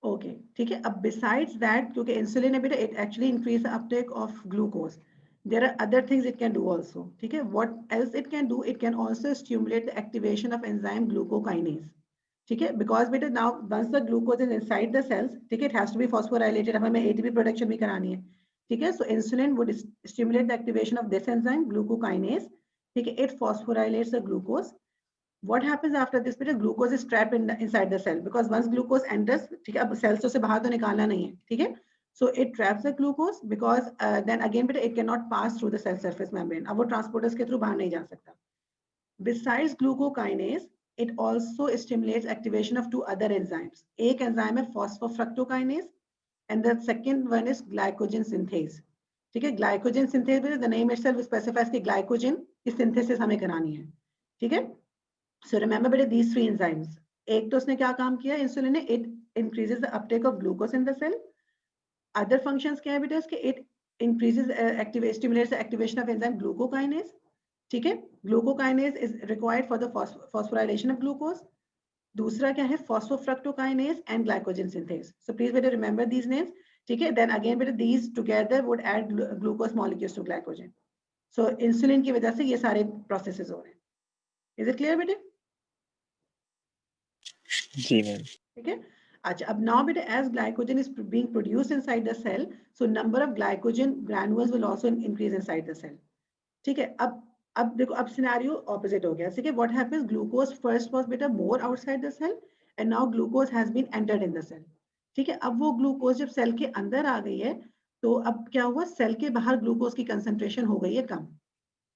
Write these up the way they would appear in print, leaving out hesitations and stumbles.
Okay ठीक है। अब बिसाइड्स दैट, क्योंकि इंसुलिन है बेटा, it actually increase the uptake of glucose, there are other things it can do also, ठीक है। What else it can do, it can also stimulate the activation of enzyme glucokinase, ठीक है। Because बेटा now once the glucose is inside the cells, ठीक है, it has to be phosphorylated, अब हमें ATP production भी करानी है, ठीक है। So insulin would stimulate the activation of this enzyme glucokinase, ठीक है। It phosphorylates the glucose. What happens after this बेटा, glucose is trapped inside the cell because once glucose enters, ठीक है, अब cells से बाहर तो निकालना नहीं है, ठीक है। So it traps the glucose because then again बेटा it cannot pass through the cell surface membrane, अब वो transporters के through बाहर नहीं जा सकता. Besides glucokinase, it also stimulates activation of two other enzymes. एक enzyme है phosphofructokinase and the second one is glycogen synthase, ठीक है। glycogen synthase बेटा, the name itself specifies कि glycogen की synthesis हमें करानी है, ठीक है। So remember बेटा these three enzymes. एक तो उसने क्या काम किया इंसुलिन ने, it increases the uptake of glucose in the cell. Other functions क्या है बेटा इसके, it increases stimulates the activation of enzyme glucokinase, ठीक है। Glucokinase is required for the phosphorylation of glucose. दूसरा क्या है, phosphofructokinase and glycogen synthase. So please बेटा remember these names, ठीक है। Then again बेटा these together would add glucose molecules to glycogen. So insulin की वजह से ये सारे processes हो रहे हैं. Is it clear बेटा? जी मैम। ठीक है। अच्छा, अब now बेटा as glycogen is being produced inside the cell, so number of glycogen granules will also increase inside the cell, ठीक है। अब देखो, अब सिनेरियो ऑपोजिट हो गया, ठीक है। What happens, glucose first was बेटा more outside the cell and now glucose has been entered in the cell, ठीक है। अब वो ग्लूकोज जब सेल के अंदर आ गई है, तो अब क्या हुआ, सेल के बाहर ग्लूकोज की कंसंट्रेशन हो गई है कम,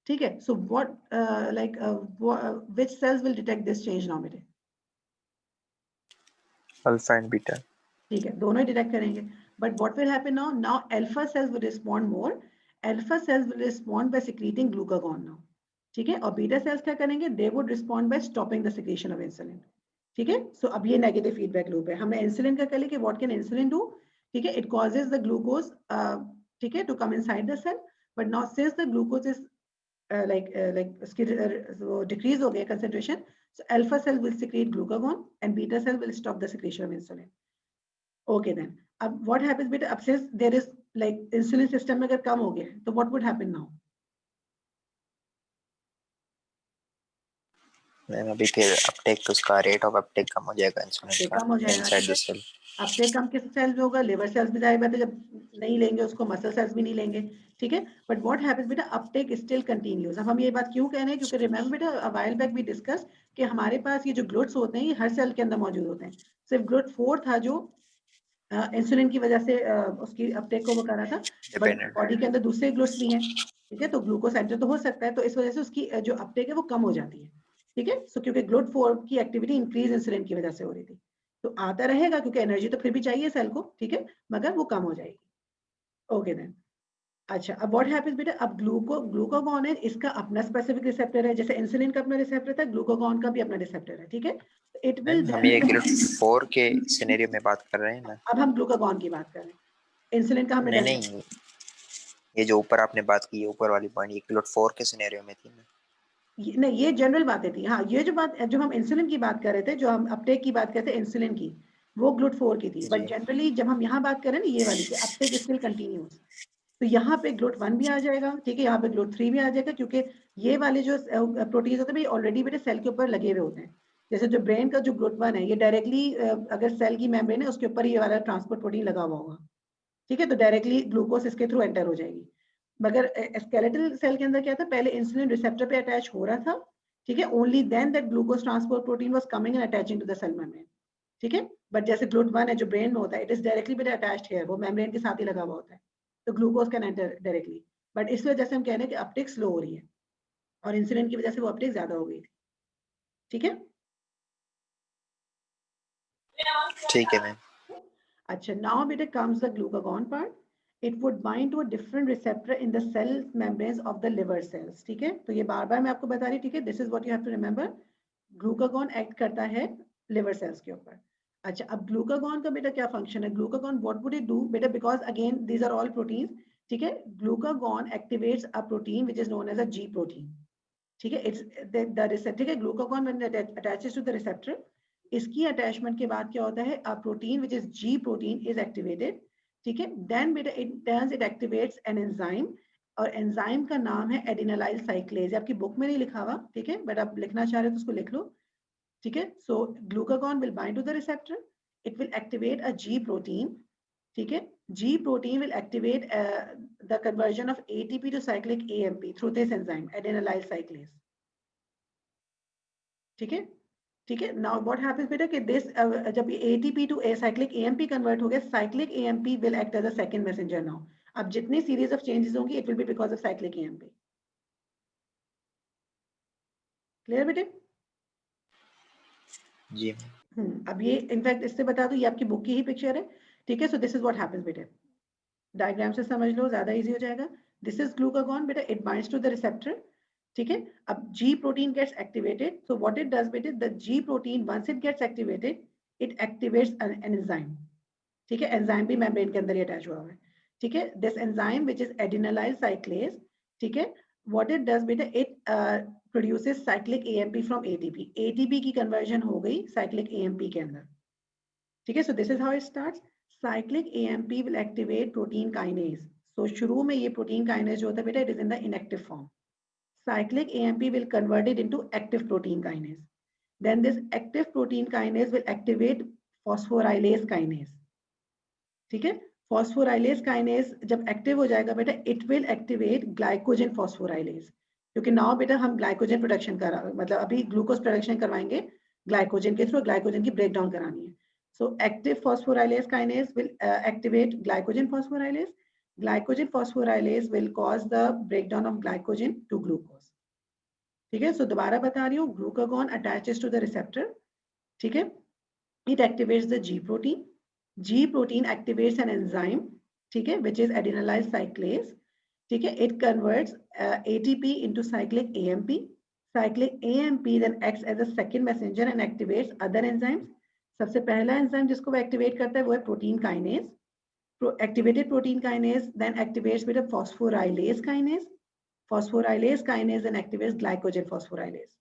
ठीक है। So what like which cells will detect this change now बेटा? अल्फा एंड बीटा, ठीक है, दोनों ही डिटेक्ट करेंगे। But what will happen now, now alpha cells will respond more, alpha cells will respond by secreting glucagon now, ठीक है। और beta cells क्या करेंगे, they would respond by stopping the secretion of insulin, ठीक है। सो अब ये नेगेटिव फीडबैक लूप है। हमने इंसुलिन का कल कि व्हाट कैन इंसुलिन डू, ठीक है, इट कॉजेज द ग्लूकोज, ठीक है, to come inside the cell, but now since the glucose is वो डिक्रीज हो गया concentration, so alpha cell will secrete glucagon and beta cell will stop the secretion of insulin. Okay then, अब what happens बेटा, अब since there is like insulin system में अगर कम हो गया तो what would happen now? Ma'am अभी फिर अपटेक, तो उसका रेट ऑफ अपटेक कम हो जाएगा इंसुलिन का कम हो जाएगा, इनसाइड द सेल। अपटेक कम किस सेल्स में होगा, लिवर सेल्स में जाएगा, तो जब नहीं लेंगे उसको मसल सेल्स भी नहीं लेंगे, ठीक है। बट व्हाट हैपेंस बेटा, अपटेक स्टिल कंटिन्यूज। अब हम ये बात क्यों कह रहे हैं, क्योंकि रिमेंबर बेटा a while back we discuss कि हमारे पास ये जो ग्लूट्स होते हैं ये हर सेल के अंदर मौजूद होते हैं। सिर्फ ग्लूट 4 था जो इंसुलिन की वजह से उसकी अपटेक को वो कर रहा था, बट डिपेंडेंट। बॉडी के अंदर दूसरे ग्लूट्स भी हैं, ठीक है। तो ग्लूकोज एंटर तो हो सकता है, तो इस वजह से उसकी जो अपटेक है वो कम हो जाती है, ठीक है। सो क्योंकि ग्लूट 4 की एक्टिविटी इंक्रीज इंसुलिन की वजह से हो रही थी, तो आता रहेगा क्योंकि एनर्जी तो फिर भी चाहिए सेल को, ठीक है, मगर वो कम हो जाएगी। ओके देन, अच्छा, अब व्हाट हैपेंस बेटा, अब ग्लूकागॉन है, इसका अपना स्पेसिफिक रिसेप्टर है, जैसे इंसुलिन का अपना रिसेप्टर था, ग्लूकागॉन का भी अपना रिसेप्टर है, ठीक है। इट विल मैम हम ये ग्रुप 4 के सिनेरियो में बात कर रहे हैं ना। अब हम ग्लूकागॉन की बात कर रहे हैं, इंसुलिन का हमने नहीं, ये जो ऊपर आपने बात की है, ऊपर वाली पॉइंट, ये ग्रुप 4 के सिनेरियो में थी ना। नहीं, ये जनरल बातें थी। हाँ, ये जो बात, जो हम इंसुलिन की बात कर रहे थे, जो हम अपटेक की बात करते हैं इंसुलिन की, वो ग्लूट 4 की थी। बट जनरली जब हम यहाँ बात करें ना ये वाली कि अपटेक स्टिल कंटिन्यूस, तो यहाँ पे ग्लूट 1 भी आ जाएगा, ठीक है, यहाँ पे ग्लूट 3 भी आ जाएगा, क्योंकि ये वाले जो प्रोटीन होते हैं ऑलरेडी बेटे सेल के ऊपर लगे हुए होते हैं। जैसे जो ब्रेन का जो ग्लूट 1 है, ये डायरेक्टली अगर सेल की मेम्ब्रेन है उसके ऊपर ये वाला ट्रांसपोर्ट प्रोटीन लगा हुआ होगा, ठीक है, तो डायरेक्टली ग्लूकोज इसके थ्रू एंटर हो जाएगी। मगर स्केलेटल सेल के अंदर क्या था, पहले इंसुलिन रिसेप्टर पे अटैच हो रहा था, ठीक है, only then that glucose transport protein was coming and attaching to the cell membrane, ठीक है। बट जैसे ग्लूट 1 है जो ब्रेन में होता है, इट इज डायरेक्टली बेटा अटैच्ड हियर, वो मेम्ब्रेन के साथ ही लगा हुआ होता है, तो glucose can enter directly. But इस वजह से हम कह रहे हैं कि अपटेक स्लो हो रही है और इंसुलिन की वजह से वो अपटेक ज्यादा हो गई थी, ठीक है। ठीक है मैम। अच्छा, now बेटा comes the glucagon part. It would bind to a different receptor in the cell membranes of the liver cells, ठीक है। तो ये बार बार मैं आपको बता रही, ठीक है, this is what you have to remember. Glucagon act करता है लिवर सेल्स के ऊपर। अच्छा, अब ग्लूकागॉन का बेटा क्या फंक्शन है, glucagon what would it do बेटा, because again these are all proteins, ठीक है। Glucagon activates a protein which is known as a G protein, ठीक है। इट्स द रिसेप्टर, ठीक है, glucagon when it attaches to the receptor, इसकी attachment के बाद क्या होता है, a protein which is G protein is activated, ठीक है, देन बेटा इट एक्टिवेट्स एन एंजाइम, और एंजाइम का नाम है एडिनालाइल साइक्लेज। आपकी बुक में नहीं लिखा हुआ, ठीक है, बट आप लिखना चाह रहे हो तो उसको लिख लो, ठीक है। So glucagon will bind to the receptor, it will activate a G protein, ठीक है, G protein will activate the conversion of ATP to cyclic AMP through this enzyme adenylyl cyclase, ठीक है, ठीक है। नाउ व्हाट हैपेंस बेटा कि this जब ये ATP to cyclic AMP convert हो गया, cyclic AMP will act as a second messenger now. अब जितनी सीरीज ऑफ चेंजेस होंगी it will be because of cyclic AMP. Clear बेटे? जी। अब ये इनफैक्ट इससे बता दूं, ये आपकी बुक की ही पिक्चर है, ठीक है। So this is what happens बेटे, डायग्राम से समझ लो, ज्यादा इजी हो जाएगा। दिस इज ग्लूकागॉन बेटा, it binds to the receptor, ठीक है। अब G protein gets activated, so what it does बेटे, the G protein once it gets activated it activates an enzyme, ठीक है, एंजाइम भी मेम्ब्रेन के अंदर ही अटैच हुआ है, ठीक है। This enzyme which is adenylyl cyclase, ठीक है, व्हाट इट डज बेटा, it produces cyclic AMP from ATP, ATP की कन्वर्जन हो गई साइक्लिक एएमपी के अंदर, ठीक है। So this is how it starts, cyclic AMP will activate protein kinase. So शुरू में ये प्रोटीन काइनेज जो होता है बेटा, it is in the inactive form, cyclic AMP will convert it into active protein kinase. Then this active protein kinase will activate phosphorylase kinase. ठीक है, phosphorylase kinase जब एक्टिव हो जाएगा बेटा, it will activate glycogen phosphorylase, क्योंकि now बेटा हम glycogen production कर, मतलब अभी ग्लूकोज प्रोडक्शन करवाएंगे ग्लाइकोजन के थ्रू, ग्लाइकोजन की ब्रेकडाउन करानी है। So active phosphorylase kinase will activate glycogen phosphorylase. Glycogen phosphorylase will cause the breakdown of glycogen to glucose. ठीक है, सो दोबारा बता रही हूँ, glucagon attaches to the receptor, ठीक है, it activates the G protein, G protein activates an enzyme, ठीक है, विच इज एडिनालाइल साइक्लेज, ठीक है, it converts ATP into cyclic AMP, cyclic AMP then acts as a second messenger and activates other enzymes. सबसे पहला enzyme जिसको वो activate करता है वो है protein kinase, activated protein kinase then activates with a phosphorylase kinase, phosphorylase kinase then activates glycogen phosphorylase,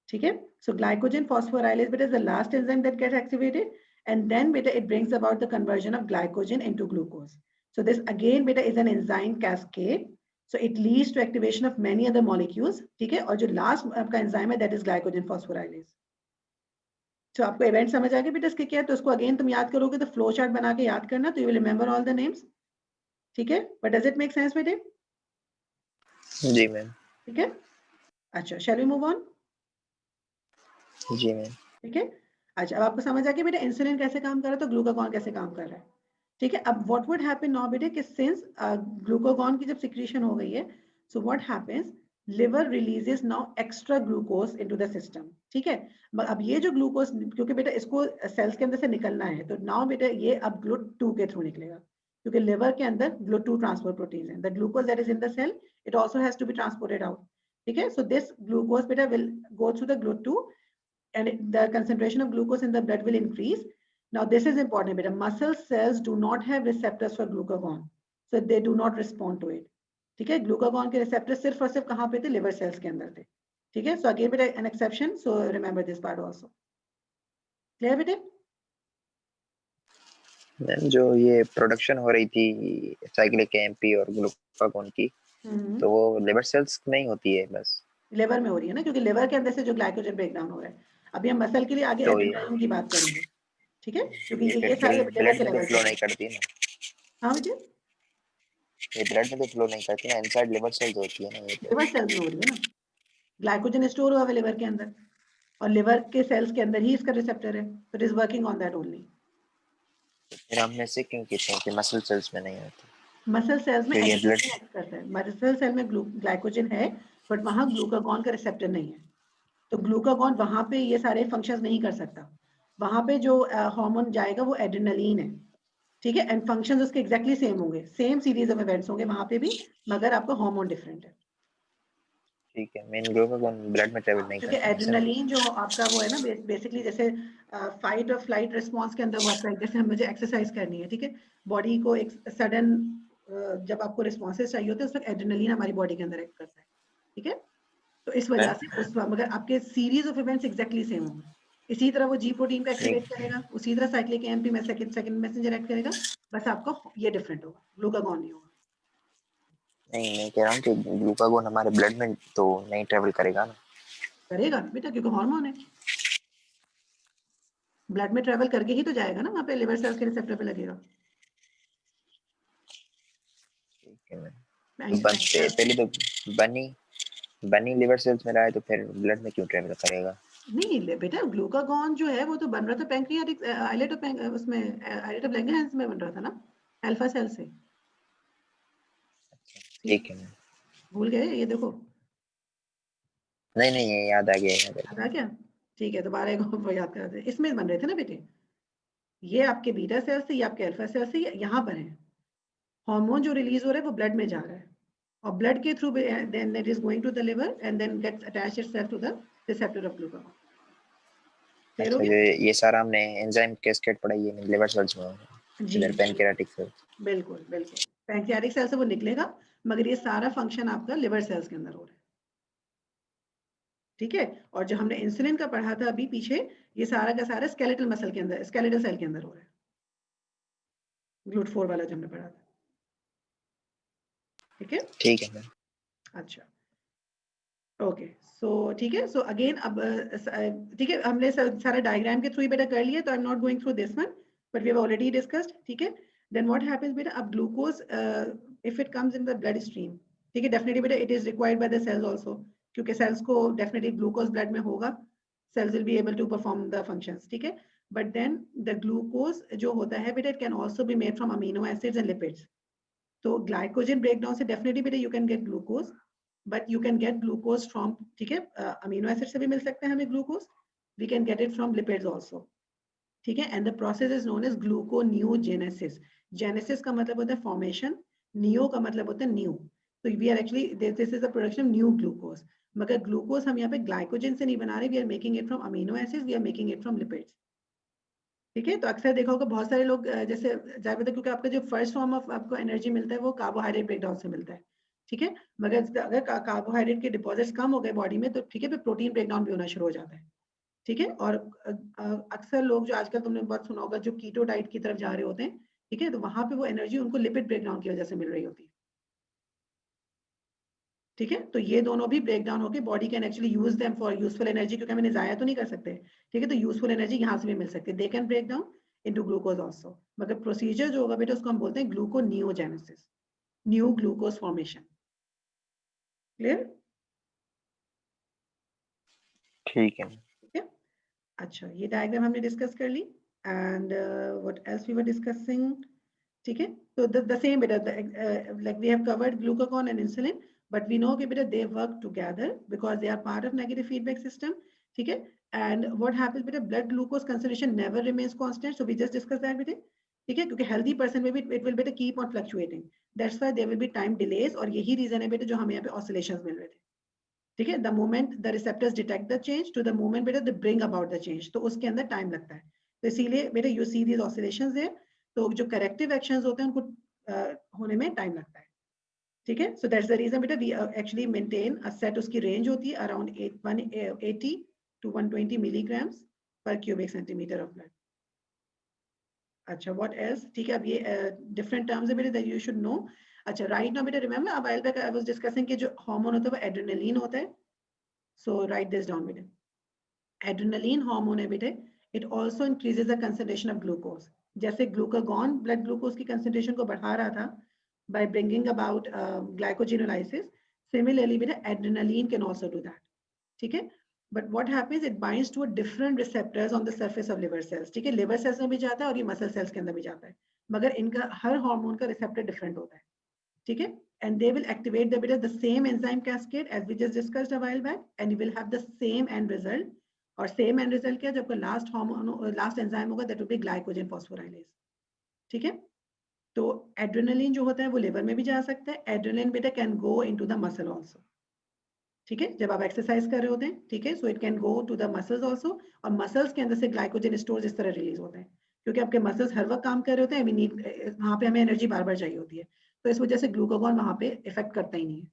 ठीक है। So glycogen phosphorylase beta is the last enzyme that gets activated, and then beta it brings about the conversion of glycogen into glucose. So this again beta is an enzyme cascade, so it leads to activation of many other molecules, ठीक है। और जो last आपका enzyme है that is glycogen phosphorylase. तो आपको event समझ आ गया बेटा इसके क्या है, तो उसको अगेन तुम याद करोगे तो फ्लो चार्ट बना के याद करना, तो you will remember all the names, ठीक है। But does it make sense बेटे? जी मैम। ठीक है, अच्छा शैल वी मूव ऑन? जी मैम। ठीक है, अच्छा अब आपको समझ आ गया बेटा इंसुलिन कैसे काम कर रहा है, तो ग्लूकागॉन कैसे काम कर रहा है, ठीक है। अब व्हाट वुड हैपन नाउ बेटे कि सिंस ग्लूकागॉन की जब सिक्रीशन हो गई है, so what happens, liver releases now extra glucose into the system, ठीक है। अब ये जो ग्लूकोज, क्योंकि बेटा इसको सेल्स के अंदर से निकलना है, तो नाउ बेटा ये अब GLUT2 के थ्रू निकलेगा, क्योंकि लिवर के अंदर GLUT2 ट्रांसपोर्ट प्रोटीन है, the glucose that is in the cell it also has to be transported out, ठीक है। सो दिस ग्लूकोज बेटा will go through the GLUT2 and the concentration of glucose in the blood will increase. Now this is important beta, muscle cells do not have receptors for glucagon, so they do not respond to it, ठीक है। Glucagon के receptor सिर्फ और सिर्फ कहाँ पे थे, liver cells के अंदर थे, ठीक है। सो अगेन बेटा an exception, so remember this part also. Clear बेटे? मैम जो ये प्रोडक्शन हो रही थी साइक्लिक एएमपी और ग्लूकागॉन की, तो वो लिवर सेल्स में ही होती है बस? लिवर में हो रही है ना, क्योंकि लिवर के अंदर से जो ग्लाइकोजन ब्रेकडाउन हो रहा है। अभी हम मसल के लिए आगे तो एड्रेनालिन की बात करेंगे, ठीक है, क्योंकि ये फिर सारे लिवर ब्लड के में तो लेवल फ्लो पे। नहीं करती ना? हाँ बेटे, ये ब्लड में तो फ्लो नहीं करती ना, इनसाइड लिवर सेल्स होती है ना ये तो। लिवर सेल्स में हो रही है ना, ग्लाइकोजन स्टोर हुआ है लिवर के अंदर, और लिवर के सेल्स के अंदर ही इसका रिसेप्टर है, तो it is working on that only. फिर हमने से क्यों कहते हैं कि मसल सेल्स में नहीं होती? मसल सेल्स में फिर ये ब्लड, एड्रेनालिन एक्ट करता है, मसल सेल में ग्लाइकोजन है, बट वहां ग्लूकागॉन का रिसेप्टर नहीं है, तो ग्लूकागॉन वहां पे ये सारे फंक्शंस नहीं कर सकता। वहां पे जो हार्मोन जाएगा वो एड्रेनालिन है, ठीक है, एंड फंक्शंस उसके एग्जैक्टली सेम होंगे, सेम सीरीज ऑफ इवेंट्स होंगे वहां पे भी, मगर आपका हार्मोन डिफरेंट है। ठीक है, मेन ग्लूकागॉन ब्लड में ट्रेवल नहीं क्योंकि करता ऐसा ना? एड्रेनालिन जो आपका वो है ना, बेसिकली जैसे फाइट और फ्लाइट रिस्पॉन्स के अंदर वर्क है, जैसे मुझे एक्सरसाइज करनी है, ठीक है, बॉडी को एक सडन जब आपको रिस्पॉन्सेज चाहिए होते हैं उस वक्त एड्रेनालिन हमारी बॉडी के अंदर एक्ट करता है, ठीक है। तो इस वजह मैम से उस वक्त मगर आपके series of events exactly same होंगे, इसी तरह वो जी प्रोटीन को एक्टिवेट करेगा, उसी तरह साइक्लिक एएमपी में सेकंड मैसेंजर एक्ट करेगा, बस आपका ये डिफरेंट होगा, ग्लूकागॉन नहीं होगा। नहीं, मैं कह रहा हूँ कि ग्लूकागोन हमारे ब्लड में तो नहीं ट्रेवल करेगा ना। करेगा बेटा, क्योंकि हार्मोन है, ब्लड में ट्रेवल करके ही तो जाएगा ना, वहाँ पे लिवर सेल्स के रिसेप्टर पे लगेगा। ठीक है, पैंक्रियास पहले तो बनी बनी लिवर सेल्स में रहा है तो फिर ब्लड में क्यों ट्रेवल करेगा? नहीं बेटा, ग्लूकागॉन जो है वो तो बन रहा था पैंक्रियाटिक आइलेट ऑफ उसमें आइलेट ऑफ लैंगरहैंस में बन रहा था ना, अल्फा सेल से। ठीक है, भूल गए ये देखो। नहीं नहीं, ये याद आ गया, याद आ गया, ठीक है, दोबारा एक और याद करा दे। इसमें बन रहे थे ना बेटे, ये आपके बीटा सेल से, ये आपके अल्फा सेल से, यहाँ पर है। हार्मोन जो रिलीज हो रहा है वो ब्लड में जा रहा है, और ब्लड के through then it is going to the liver and then gets attached itself to the receptor of glucagon. Clear हो अच्छा, जो गया? ये सारा हमने एंजाइम कैस्केड पढ़ा, ये लिवर सेल्स में जी इधर पैनक्रियाटिक सेल्स। बिल्कुल बिल्कुल, पैंक्रियाटिक सेल से वो निकलेगा, मगर ये सारा फंक्शन आपका लिवर सेल्स के अंदर हो रहा है। ठीक है, और जो हमने इंसुलिन का पढ़ा था अभी पीछे, ये सारा का सारा स्केलेटल मसल के अंदर, स्केलेटल सेल के अंदर हो रहा है, ग्लूट4 वाला जो हमने पढ़ा था। ठीक है, ठीक है, अच्छा, ओके, सो ठीक है, सो अगेन अब ठीक है, हमने सारा डायग्राम के थ्रू ही बेटा कर लिया, तो I am not going through this one, but we have already discussed. ठीक है, देन व्हाट हैपेंस बेटा, अब glucose if it comes in the blood stream, ठीक है, डेफिनेटली बेटा it is required by the cells also, क्योंकि cells को definitely glucose blood में होगा, cells will be able to perform the functions. ठीक है, बट देन द ग्लूकोज जो होता है बेटा, it can also be made from amino acids and lipids. तो ग्लाइकोजन ब्रेकडाउन से डेफिनेटली बेटा you can get glucose, but you can get glucose from, ठीक है, अमीनो एसिड से भी मिल सकते हैं हमें glucose, we can get it from lipids also. ठीक है, and the process is known as gluconeogenesis. Genesis का मतलब होता है फॉर्मेशन, नियो का मतलब होता है न्यू, तो we are actually this is the production of new glucose, मगर ग्लूकोज हम यहाँ पे ग्लाइकोजन से नहीं बना रहे, we are making it from amino acids, we are making it from lipids. ठीक है, तो अक्सर देखा होगा बहुत सारे लोग जैसे जावेद, क्योंकि आपका जो फर्स्ट फॉर्म ऑफ आपको एनर्जी मिलता है वो कार्बोहाइड्रेट ब्रेकडाउन से मिलता है। ठीक है, मगर अगर कार्बोहाइड्रेट के डिपॉजिट्स कम हो गए बॉडी में, तो ठीक है, फिर प्रोटीन ब्रेकडाउन भी होना शुरू हो जाता है। ठीक है, और अक्सर लोग जो आजकल तुमने बहुत सुना होगा जो कीटो डाइट की तरफ जा रहे होते हैं, ठीक है, तो वहां पे वो एनर्जी उनको लिपिड ब्रेकडाउन की वजह से मिल रही होती है। ठीक है, तो ये दोनों भी ब्रेक डाउन होकर body can actually use them for useful energy, क्योंकि हम इन्हें जाया तो नहीं कर सकते। ठीक है, तो यूजफुल एनर्जी यहाँ से भी मिल सकती है, they can break down into glucose also, मगर प्रोसीजर जो होगा बेटा उसको हम बोलते हैं gluconeogenesis, new glucose formation. Clear? ठीक है। ठीक है, अच्छा, ये डायग्राम हमने डिस्कस कर ली, and what else we were discussing. ठीक है, तो the same beta, like we have covered glucagon and insulin, but we know कि बेटा they work together because they are part of negative feedback system. ठीक है, and what happens बेटा, blood glucose concentration never remains constant, so we just discussed that बेटे। ठीक है, क्योंकि healthy person में भी it will बेटा keep on fluctuating, that's why there will be time delays, और यही reason है बेटा जो हमें यहाँ पे oscillations मिल रहे थे। ठीक है, the moment the receptors detect the change to the moment बेटा they bring about the change, तो उसके अंदर टाइम लगता है, तो इसीलिए बेटा you see these oscillations there, तो जो करेक्टिव एक्शंस होते हैं उनको होने में टाइम लगता है। ठीक है, सो दैट्स द रीजन बेटा we actually maintain a set, उसकी रेंज होती है around 180 to 120 milligrams per cubic centimetre of blood. अच्छा, व्हाट एल्स? ठीक है, अब ये डिफरेंट टर्म्स है बेटा दैट यू शुड नो। अच्छा, राइट नाउ बेटा रिमेंबर, अब while back I was discussing कि जो हार्मोन होता है वो एड्रेनलिन होता है, सो राइट दिस डाउन बेटा। एड्रेनलिन हार्मोन है बेटे, it also increases the concentration of glucose, जैसे ग्लूकागॉन ब्लड ग्लूकोज की कंसंट्रेशन को बढ़ा रहा था by bringing about glycogenolysis, similarly बेटा adrenaline can also do that. ठीक है, but what happens, it binds to a different receptors on the surface of liver cells. ठीक है, liver cells में भी जाता है और ये muscle cells के अंदर भी जाता है, मगर इनका हर हार्मोन का रिसेप्टर डिफरेंट होता है। ठीक है, and they will activate the same enzyme cascade as we just discussed a while back, and you will have the same end result, और सेम एंड रिजल्ट क्या, जब लास्ट हार्मोन लास्ट एंजाइम होगा that will be glycogen phosphorylase. ठीक है, तो adrenaline जो होता है वो लिवर में भी जा सकता है, एड्रेनलिन बेटा can go into the muscle also. ठीक है, जब आप एक्सरसाइज कर रहे होते हैं, ठीक है, so it can go to the muscles also, और मसल्स के अंदर से ग्लाइकोजन स्टोर्स इस तरह रिलीज होते हैं, क्योंकि आपके मसल्स हर वक्त काम कर रहे होते हैं, वी नीड, वहां पे हमें एनर्जी बार बार चाहिए होती है, तो इस वजह से ग्लूकागॉन वहां पे इफेक्ट करता ही नहीं है।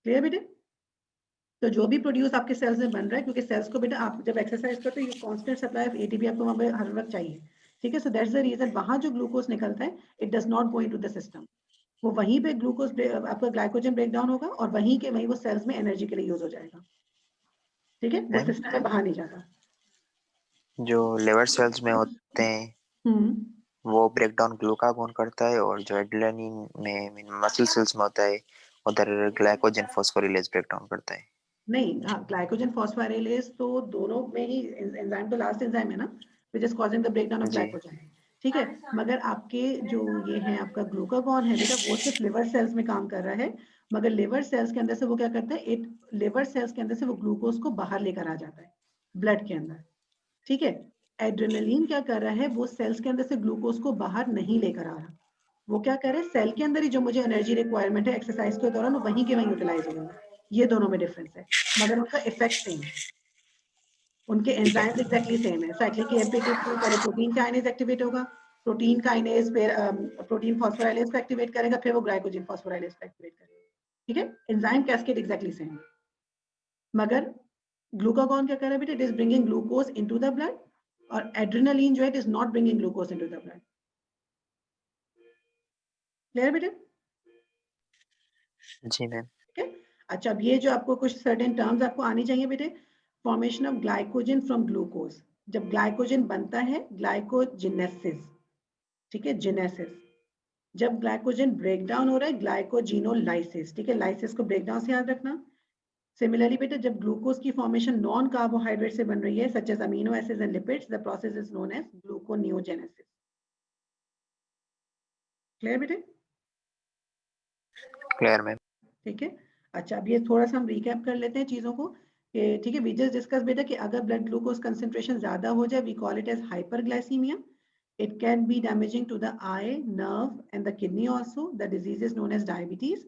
क्लियर बेटे? तो जो भी प्रोड्यूस आपके सेल्स में बन रहा है, क्योंकि सेल्स को बेटा आप जब एक्सरसाइज करते हो, you constant supply of ATP आपको वहां पे हर वक्त चाहिए, ठीक है। सो दैट्स द रीजन वहां जो ग्लूकोज निकलता है, it does not go into the system, वो वहीं पे ग्लूकोज आपका ग्लाइकोजन ब्रेक डाउन होगा और वहीं के वहीं वो सेल्स में एनर्जी के लिए यूज हो जाएगा, ठीक है, वो मैम सिस्टम में बाहर नहीं जाता। जो लिवर सेल्स में होते हैं हम्म वो ब्रेक डाउन ग्लूकागोन करता है, और जो एड्रेनालिन में मसल सेल्स में होता है उधर ग्लाइकोजन फॉस्फोरिलेज ब्रेक डाउन करता है। नहीं, हाँ, ग्लाइकोजन फॉस्फोराइलेज तो दोनों में ही एंजाइम तो लास्ट एंजाइम है ना, which is causing the breakdown of G glycogen, ठीक है। मगर आपके जो ये है आपका ग्लूकागॉन है बेटा, वो सिर्फ लिवर सेल्स में काम कर रहा है, मगर लिवर सेल्स के अंदर से वो क्या करता है, इट लिवर सेल्स के अंदर से वो ग्लूकोज को बाहर लेकर आ जाता है ब्लड के अंदर, ठीक है। एड्रेनलिन क्या कर रहा है, वो सेल्स के अंदर से ग्लूकोज को बाहर नहीं लेकर आ रहा, वो क्या कर रहे हैं, सेल के अंदर ही जो मुझे एनर्जी रिक्वायरमेंट है एक्सरसाइज के दौरान, वहीं के वहीं यूटिलाइज होगा। ये दोनों में डिफरेंस है, मगर उनका इफेक्ट सेम है, उनके ठीक है। एंजाइम्स एग्जैक्टली सेम है। साइक्लिक एएमपी के थ्रू पहले प्रोटीन काइनेज एक्टिवेट होगा, प्रोटीन काइनेज फिर प्रोटीन फॉस्फोराइलेज को एक्टिवेट करेगा, फिर वो ग्लाइकोजन फॉस्फोराइलेज को एक्टिवेट करेगा, ठीक है। एंजाइम कैस्केड एग्जैक्टली सेम है, मगर ग्लूकागॉन क्या कर रहा है बेटा, it is bringing glucose into the blood, और एड्रेनालिन जो है, it is not bringing glucose into the blood. Clear बेटा? जी मैम। ठीक है। अच्छा, अब ये जो आपको कुछ सर्टेन टर्म्स आपको आनी चाहिए बेटे, formation of glycogen from glucose, जब ग्लाइकोजन बनता है, ग्लाइकोजेनेसिस, ठीक है, जेनेसिस। जब ग्लाइकोजन ब्रेक डाउन हो रहा है, ग्लाइकोजिनोलाइसिस, ठीक है, लाइसिस को ब्रेक डाउन से याद रखना। सिमिलरली बेटा, जब ग्लूकोज की फॉर्मेशन नॉन कार्बोहाइड्रेट से बन रही है, such as amino acids and lipids, the process is known as gluconeogenesis. Clear बेटे? Clear ma'am. ठीक है। अच्छा, अब ये थोड़ा सा हम रिकैप कर लेते हैं चीजों को कि ठीक है, वी जस्ट डिस्कस बेटा कि अगर ब्लड ग्लूकोज कंसेंट्रेशन ज्यादा हो जाए, we call it as hyperglycaemia. It can be damaging to the eye, nerve and the kidney also, the disease is known as diabetes,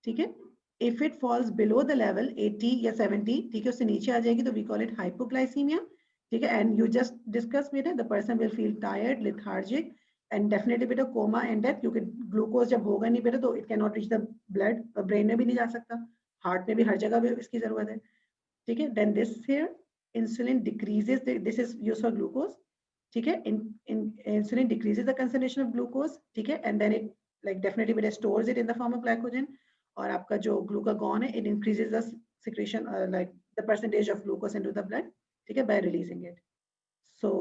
ठीक है। If it falls below the level 80 या 70, ठीक है, उससे नीचे आ जाएगी तो वी कॉल इट हाइपोग्लाइसीमिया, ठीक है। एंड यू जस्ट डिस्कस बेटा, the person will feel tired, lethargic and definitely बेटा कोमा एंड डेथ, क्योंकि ग्लूकोज जब होगा नहीं बेटा तो it can not reach the blood, brain में भी नहीं जा सकता, हार्ट में भी, हर जगह भी इसकी जरूरत है, ठीक है। Then this here insulin decreases, this is use for glucose, ठीक है। Insulin decreases the concentration of glucose, ठीक है, and then it like definitely बेटा stores it in the form of glycogen, और आपका जो ग्लूकागॉन है, it increases the secretion like the percentage of glucose into the blood, ठीक है, bye releasing it. सो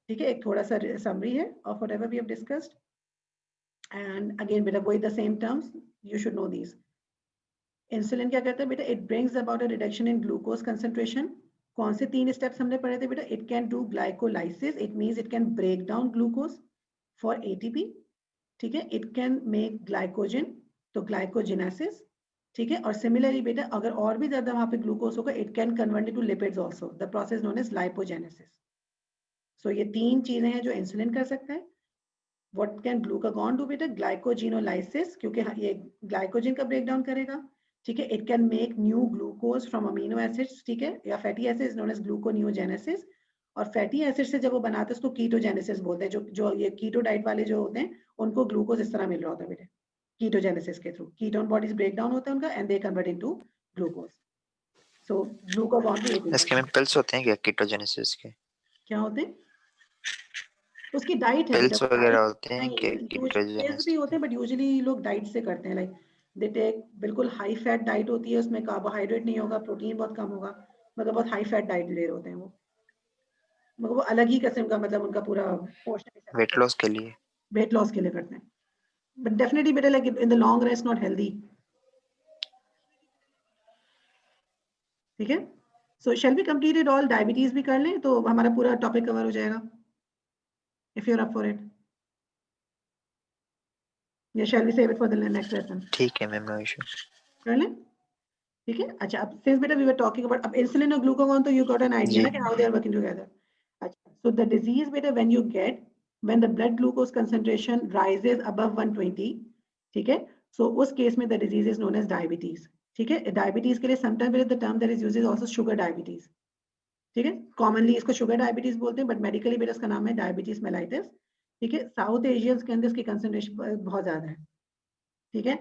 ठीक है, एक थोड़ा सा समरी है of whatever we have discussed, and again बेटा वही the same terms, you should know these. Insulin क्या करता है बेटा, it brings about a reduction in glucose concentration. कौन से 3 स्टेप्स हमने पढ़े थे बेटा, it can do glycolysis, it means it can break down glucose for ATP, ठीक है। इट कैन मेक ग्लाइकोजन, तो ग्लाइकोजेनेसिस, ठीक है। और सिमिलरली बेटा अगर और भी ज्यादा वहां पे ग्लूकोज होगा, it can convert to lipids also, the process known as lipogenesis. So ये 3 चीजें हैं जो इंसुलिन कर सकता है। व्हाट कैन ग्लूकागॉन डू बेटा, ग्लाइकोजिनोलाइसिस, क्योंकि ये ग्लाइकोजन का ब्रेक डाउन करेगा, ठीक है। It can make new glucose from amino acids, ठीक है, या fatty acids known as gluconeogenesis. और फैटी एसिड से जब वो बनाते हैं उसको कीटोजेनेसिस बोलते हैं, जो जो ये कीटो डाइट वाले जो होते हैं उनको ग्लूकोज इस तरह मिल रहा होता है बेटे, कीटोजेनेसिस के through ketone bodies break down होता है उनका and they convert into glucose. So glucagon भी एक इसके में इंपॉर्टेंट, पिल्स होते हैं क्या कीटोजेनेसिस के? क्या होते हैं, उसकी डाइट है बेटा, पिल्स वगैरह डाइट होते हैं नहीं, क्या यूज भी कीटोजेनेसिस होते के? हैं बट यूजुअली लोग डाइट से करते हैं, लाइक दे टेक बिल्कुल हाई फैट डाइट होती है, उसमें कार्बोहाइड्रेट नहीं होगा, प्रोटीन बहुत कम होगा, मगर बहुत हाई फैट डाइट ले रहे होते हैं वो, मगर वो अलग ही किस्म का, मतलब उनका पूरा पोर्शन वेट लॉस के लिए? वेट लॉस के लिए करते हैं, but definitely better like in the long run it's not healthy, ठीक है। So shall be completed all, diabetes भी कर लें तो हमारा पूरा टॉपिक कवर हो जाएगा, if you are up for it, या shall be save it for the next lesson, ठीक है मैम, नो इशू। कर लें, ठीक है। अच्छा, अब सिंस बेटा वी वर टॉकिंग अबाउट अब इंसुलिन और ग्लूकागॉन, तो यू गॉट एन आइडिया जी ना कि how they are working together. अच्छा, सो द डिजीज बेटा when you get, when the blood glucose concentration rises above 120, ठीक है, सो उस केस में the disease is known as diabetes, ठीक है। डायबिटीज के लिए समटाइम बेटा the term that is used is also sugar diabetes, ठीक है। कॉमनली इसको शुगर डायबिटीज बोलते हैं, बट मेडिकली बेटा इसका नाम है डायबिटीज मेलाइटिस, ठीक है। साउथ एशियंस के अंदर इसकी कंसंट्रेशन बहुत ज्यादा है, ठीक है।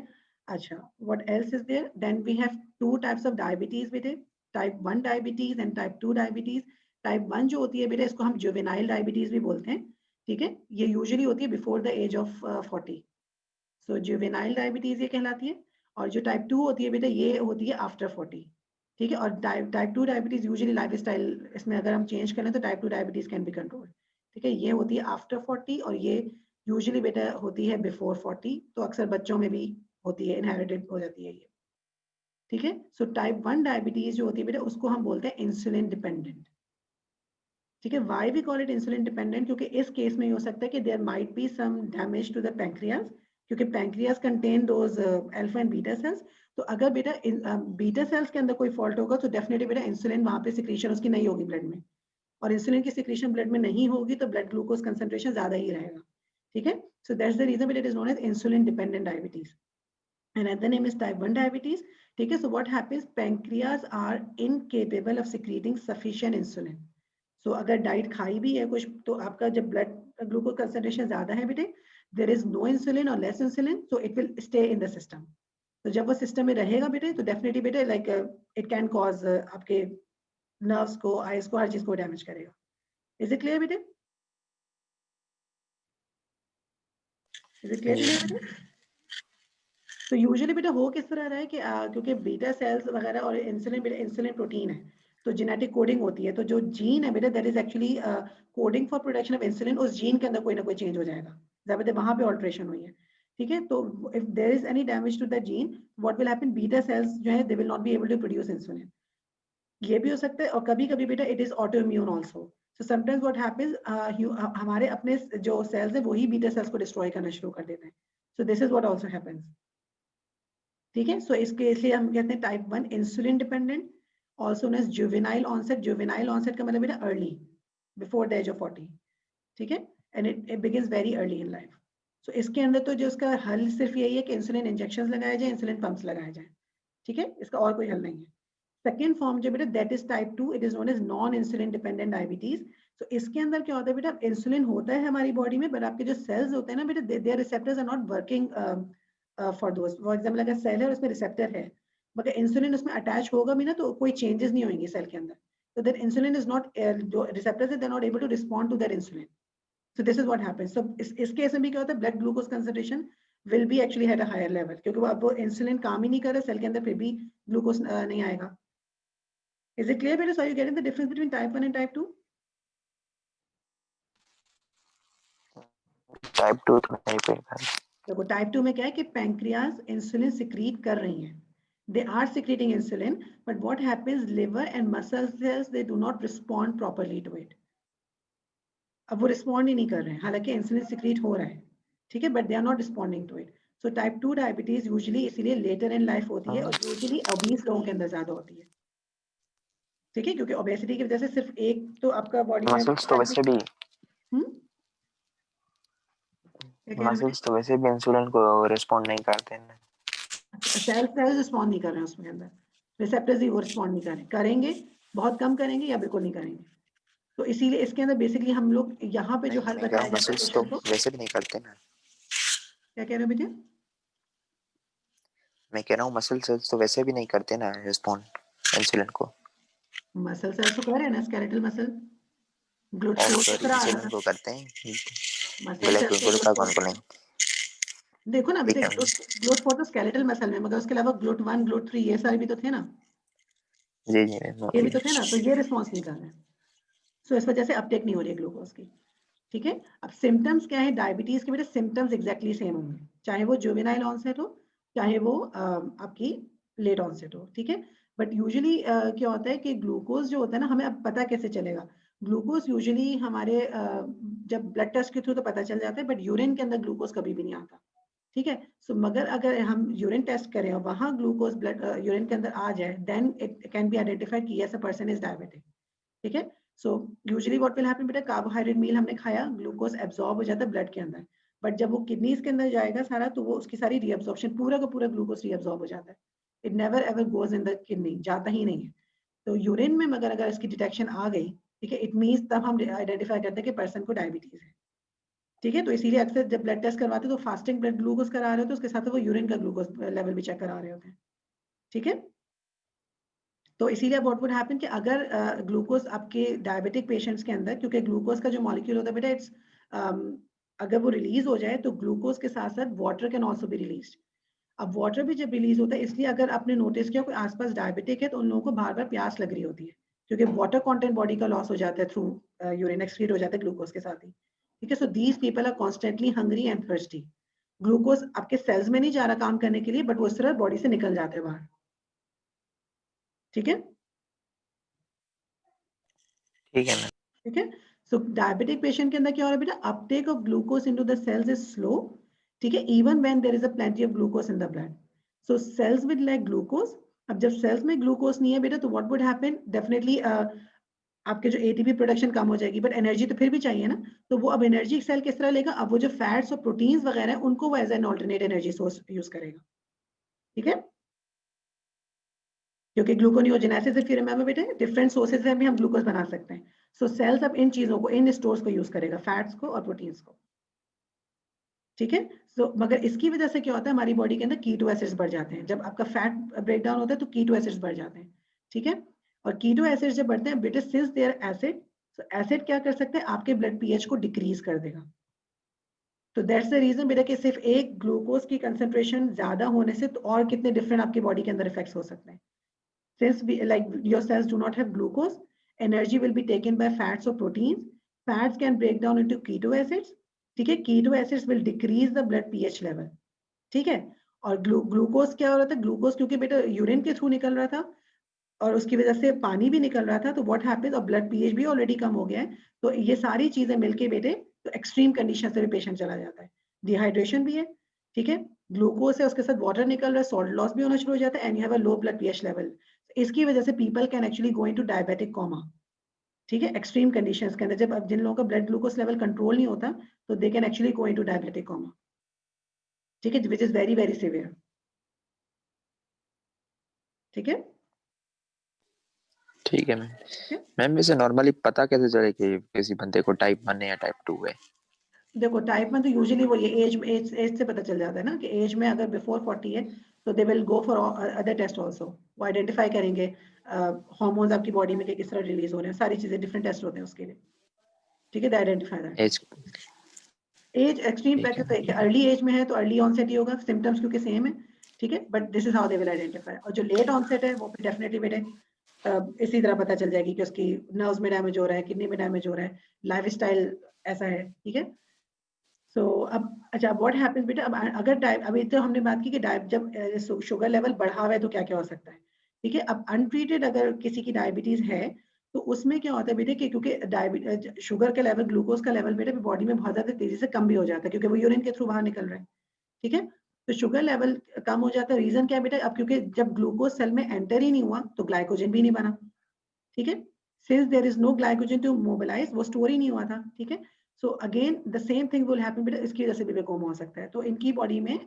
अच्छा, what else is there, then we have two types of diabetes बेटे, type 1 diabetes and type 2 diabetes. Type 1 जो होती है बेटा, इसको हम जुवेनाइल डायबिटीज भी बोलते हैं, ठीक है। ये यूजुअली होती है before the age of 40, so juvenile diabetes ये कहलाती है। और जो टाइप 2 होती है बेटा, ये होती है आफ्टर 40, ठीक है। और type 2 diabetes usually life style, इसमें अगर हम चेंज करें तो type 2 diabetes can be control, ठीक है। ये होती है आफ्टर 40 और ये यूजुअली बेटा होती है बिफोर 40, तो अक्सर बच्चों में भी होती है, इनहेरिटेड हो जाती है ये, ठीक है। सो टाइप 1 डायबिटीज जो होती है बेटा, उसको हम बोलते हैं इंसुलिन डिपेंडेंट, ठीक है। Why we call it insulin dependent, क्योंकि इस केस में ये हो सकता है कि there might be some damage to the pancreas, क्योंकि pancreas contain those alpha and beta cells. तो अगर बेटा बीटा सेल्स के अंदर कोई फॉल्ट होगा तो डेफिनेटली बेटा इंसुलिन वहां पे सिक्रीशन उसकी नहीं होगी ब्लड में, और इंसुलिन की सिक्रीशन ब्लड में नहीं होगी तो ब्लड ग्लूकोज कंसेंट्रेशन ज्यादा ही रहेगा, ठीक है। So that's the reason it is known as insulin dependent diabetes, and another name is type 1 diabetes, ठीक है। So what happens, pancreas are incapable of secreting sufficient insulin. So अगर diet खाई भी है कुछ, तो आपका जब ब्लड ग्लूकोज कंसेंट्रेशन ज्यादा है बेटे, देयर इज नो इंसुलिन और less insulin, so it will stay in the system. तो जब वो सिस्टम में रहेगा बेटे, तो डेफिनेटली बेटे लाइक इट कैन कॉज आपके नर्व्स को, आईज को, हर चीज को डैमेज करेगा। इज इट क्लियर बेटे? इज इट क्लियर बेटे? तो यूजुअली बेटा हो किस तरह रहा है कि क्योंकि बीटा सेल्स वगैरह और इंसुलिन, बेटा इंसुलिन प्रोटीन है, तो जेनेटिक कोडिंग होती है, तो जो जीन है बेटा that is actually coding for production of insulin, उस जीन के अंदर कोई ना कोई चेंज हो जाएगा, जब वहां पे ऑल्ट्रेशन हुई है, ठीक है। तो if there is any damage to the gene, what will happen, beta cells जो है they will not be able to produce insulin. ये भी हो सकता है, और कभी कभी बेटा it is autoimmune also. So sometimes what happens, हमारे अपने जो सेल्स है वही बीटा सेल्स को डिस्ट्रॉय करना शुरू कर देते हैं। So this is what also happens, ठीक है। सो इसके इसलिए हम कहते हैं type 1 insulin dependent, also known as juvenile onset. Juvenile onset का मतलब बेटा early, before the age of 40, ठीक है। And it begins very early in life. सो इसके अंदर तो जो इसका हल सिर्फ यही है कि इंसुलिन इंजेक्शन लगाए जाए, इंसुलिन पंप्स लगाए जाए, ठीक है। इसका और कोई हल नहीं है। सेकेंड फॉर्म जो बेटा that is type 2, it is known as non insulin dependent diabetes. तो इसके अंदर क्या होता है बेटा, इंसुलिन होता है हमारी बॉडी में, बट आपके जो सेल्स होते हैं ना बेटा, there receptors are not working for those. For example अगर सेल है और उसमें रिसेप्टर है, मगर इंसुलिन उसमें अटैच होगा भी ना तो कोई चेंजेस नहीं होंगे सेल के अंदर, तो दैट इंसुलिन इज नॉट, जो रिसेप्टर्स है they are not able to respond to that insulin. So this is what happens. So इस केस में भी क्या होता है, blood glucose concentration will be actually at a higher level, क्योंकि वो अब वो इंसुलिन काम ही नहीं कर रहा सेल के अंदर, फिर भी ग्लूकोज नहीं आएगा। Is it clear, Peter? So are you getting the difference between type 1 and type 2? Type 2 तो नहीं पे था। देखो टाइप 2 में क्या है कि पैंक्रियाज इंसुलिन सिक्रीट कर रही हैं, they are secreting insulin, but what happens, liver and muscle cells they do not respond properly to it. अब वो रिस्पॉन्ड ही नहीं कर रहे हैं, हालांकि इंसुलिन सिक्रीट हो रहा है, ठीक है, but they are not responding to it. So type 2 diabetes usually इसीलिए लेटर इन लाइफ होती है, और यूजुअली ओबीस लोगों के अंदर ज्यादा होती है, ठीक है, क्योंकि ओबेसिटी की वजह से सिर्फ एक तो आपका बॉडी में मसल्स तो वैसे भी क्या कह रहे हो बेटे? मसल्स तो वैसे भी इंसुलिन को रिस्पॉन्ड नहीं करते हैं। सेल्स सेल्स रिस्पॉन्ड नहीं कर रहे हैं उसमें अंदर, रिसेप्टर्स ही वो रिस्पॉन्ड नहीं कर रहे, करेंगे बहुत कम करेंगे या बिल्कुल नहीं करेंगे। तो इसीलिए इसके अंदर बेसिकली हम लोग यहाँ पे जो नहीं, हल मैं कह रहा बताया हूँ जाता है मसल्स तो पेशेंट को। वैसे भी नहीं करते ना। क्या कह रहे हो बेटे? मैं कह रहा हूँ मसल सेल्स तो वैसे भी नहीं करते ना रिस्पॉन्ड इंसुलिन को। मसल सेल्स तो कर रहे हैं ना, स्केलेटल मसल, ग्लूट और 4 तो सॉरी करा रहा इंसुलिन है, को करते हैं, मसल सेल्स तो ग्लूट 4 ग्लूकागॉन को कर रहा नहीं। है। देखो ना ठीक बेटे, है। ग्लूट 4 तो स्केलेटल मसल में, मगर उसके अलावा ग्लूट 1 ग्लूट 3 ये सारे भी तो थे ना, जी जी ये नोट भी तो थे किया। ना, तो ये रिस्पॉन्स नहीं कर रहे हैं। सो इस वजह से अपटेक नहीं हो रही है ग्लूकोज की, ठीक है। अब सिम्टम्स क्या है डायबिटीज के बेटे, सिम्टम्स एग्जैक्टली सेम होंगे, चाहे वो जुवेनाइल ऑनसेट हो, चाहे वो आपकी लेट ऑनसेट हो, ठीक है। बट यूजुअली क्या होता है कि ग्लूकोज जो होता है ना, हमें अब पता कैसे चलेगा, ग्लूकोज यूजुअली हमारे जब ब्लड टेस्ट के थ्रू तो पता चल जाता है, बट यूरिन के अंदर ग्लूकोज कभी भी नहीं आता, ठीक है। सो मगर अगर हम यूरिन टेस्ट करें और वहां ग्लूकोज ब्लड यूरिन के अंदर आ जाए, then it can be identified कि yes a person is diabetic, ठीक है। So usually what will happen बेटा, कार्बोहाइड्रेट मील हमने खाया, ग्लूकोज एब्जॉर्ब हो जाता है ब्लड के अंदर, बट जब वो किडनीज के अंदर जाएगा सारा, तो वो उसकी सारी रीअब्जॉर्प्शन, पूरा का पूरा ग्लूकोज रीअब्जॉर्ब हो जाता है, it never ever goes in the kidney, जाता ही नहीं है। तो यूरिन में मगर अगर इसकी डिटेक्शन आ गई, ठीक है, इट मीन्स तब हम आइडेंटिफाई करते हैं कि पर्सन को डायबिटीज है, ठीक है। तो इसीलिए अक्सर जब ब्लड टेस्ट करवाते हैं तो फास्टिंग ब्लड ग्लूकोज करा रहे होते हैं, उसके साथ वो यूरिन का ग्लूकोज लेवल भी चेक करा रहे होते हैं, ठीक है। तो इसीलिए व्हाट वुड हैपन कि अगर ग्लूकोज आपके डायबिटिक पेशेंट्स के अंदर, क्योंकि ग्लूकोज का जो मॉलिक्यूल होता है बेटा इट्स अगर वो रिलीज हो जाए तो ग्लूकोज के साथ साथ water can also be release. अब वाटर भी जब रिलीज होता है, इसलिए अगर आपने नोटिस किया कोई आसपास डायबिटिक है तो उन लोगों को बार बार प्यास लग रही होती है, क्योंकि वाटर कंटेंट बॉडी का लॉस हो जाता है थ्रू यूरिन, एक्सक्रीट हो जाता है ग्लूकोज के साथ ही। ठीक है, so these people are constantly hungry and thirsty. Glucose आपके सेल्स में नहीं जा रहा काम करने के लिए, बट वो इस तरह बॉडी से निकल जाते हैं बाहर। ठीक है, ठीक है मैम। ठीक है। सो डायबिटिक पेशेंट के अंदर क्या हो रहा है बेटा, uptake of glucose into the cells is slow. ठीक है, even when there is a plenty of glucose in the blood, so cells with like glucose. अब जब सेल्स में ग्लूकोज नहीं है बेटा तो व्हाट वुड हैपन, डेफिनेटली आपके जो एटीपी प्रोडक्शन कम हो जाएगी, बट एनर्जी तो फिर भी चाहिए ना। तो वो अब एनर्जी सेल किस तरह लेगा, अब वो जो फैट्स और प्रोटीन्स वगैरह है उनको वो as an alternate energy source use करेगा। ठीक है, क्योंकि ग्लूकोनियोजेनेसिस इफ यू रिमेंबर बेटे डिफरेंट सोर्सेज से भी हम ग्लूकोज बना सकते हैं। सो सेल्स अब इन चीजों को, इन स्टोर्स को यूज करेगा, फैट्स को और प्रोटीन्स को। ठीक है, सो मगर इसकी वजह से क्या होता है, हमारी बॉडी के अंदर कीटो एसिड्स बढ़ जाते हैं। जब आपका फैट ब्रेकडाउन होता है तो कीटो एसिड्स बढ़ जाते हैं। ठीक है, और कीटो एसिड्स जब बढ़ते हैं बेटे, सिंस देयर एसिड, तो एसिड क्या कर सकते हैं, आपके ब्लड पीएच को डिक्रीज कर देगा। तो दैट्स द रीजन बेटा कि सिर्फ एक ग्लूकोज की कंसेंट्रेशन ज्यादा होने से तो और कितने डिफरेंट आपकी बॉडी के अंदर इफेक्ट्स हो सकते हैं। Since we, like your cells do not have glucose, energy will be taken by fats or proteins. Fats can break down into keto acids. ठीक है, keto acids will decrease the blood pH level. ठीक है, और glucose क्या हो रहा था, glucose क्योंकि बेटा यूरिन के थ्रू निकल रहा था और उसकी वजह से पानी भी निकल रहा था, तो व्हाट हैपेंस, और ब्लड पीएच भी ऑलरेडी कम हो गया है, तो ये सारी चीजें मिलके बेटे तो एक्सट्रीम कंडीशन से भी पेशेंट चला जाता है। डिहाइड्रेशन भी है, ठीक है, ग्लूकोज है उसके साथ वाटर निकल रहा है, सॉल्ट लॉस भी होना शुरू हो जाता है, and you have a low blood pH level. इसकी वजह से people can actually go into diabetic coma. ठीक है, एक्सट्रीम कंडीशंस के अंदर जब जिन लोगों का ब्लड ग्लूकोज लेवल कंट्रोल नहीं होता तो they can actually go into diabetic coma. ठीक है, which is very very severe. ठीक है, ठीक है मैम। ठीक है। मैम वैसे नॉर्मली पता कैसे चले कि किसी बंदे को टाइप 1 है या टाइप 2 है? देखो टाइप में तो यूजुअली वो ये एज से पता चल जाता है ना, कि एज में अगर बिफोर 40 है तो they will go for other test also. वो आइडेंटिफाई करेंगे हार्मोन्स आपकी बॉडी में किस तरह रिलीज हो रहे हैं, सारी चीजें डिफरेंट टेस्ट होते हैं उसके लिए। ठीक है, they identify that. Age. Age extreme ठीक है पैकेज मैम। तो अर्ली एज में है तो अर्ली ऑनसेट ही होगा, सिम्टम्स क्योंकि सेम है। ठीक है, but this is how they will identify. और जो लेट ऑनसेट है वो भी डेफिनेटली बेटे इसी तरह पता चल जाएगी कि उसकी नर्व्स में डैमेज हो रहा है, किडनी में डैमेज हो रहा है, लाइफ स्टाइल ऐसा है। ठीक है, सो अब अच्छा व्हाट हैपेंस बेटा, अब अगर टाइप, अभी तो हमने बात की कि जब शुगर लेवल बढ़ा हुआ है तो क्या क्या हो सकता है। ठीक है, अब अनट्रीटेड अगर किसी की डायबिटीज है तो उसमें क्या होता है बेटे कि क्योंकि शुगर का लेवल, ग्लूकोज का लेवल बेटे बॉडी में बहुत ज्यादा तेजी से कम भी हो जाता है, क्योंकि वो यूरिन के थ्रू बाहर निकल रहा है। ठीक है, तो शुगर लेवल कम हो जाता है। रीजन क्या है बेटा, अब क्योंकि जब ग्लूकोज सेल में एंटर ही नहीं हुआ तो ग्लाइकोजन भी नहीं बना। ठीक है, since there is no glycogen to mobilize, वो स्टोर ही नहीं हुआ था। ठीक है, so again the same thing will happen बेटा, इसकी वजह से भी कोमा हो सकता है। तो इनकी बॉडी में,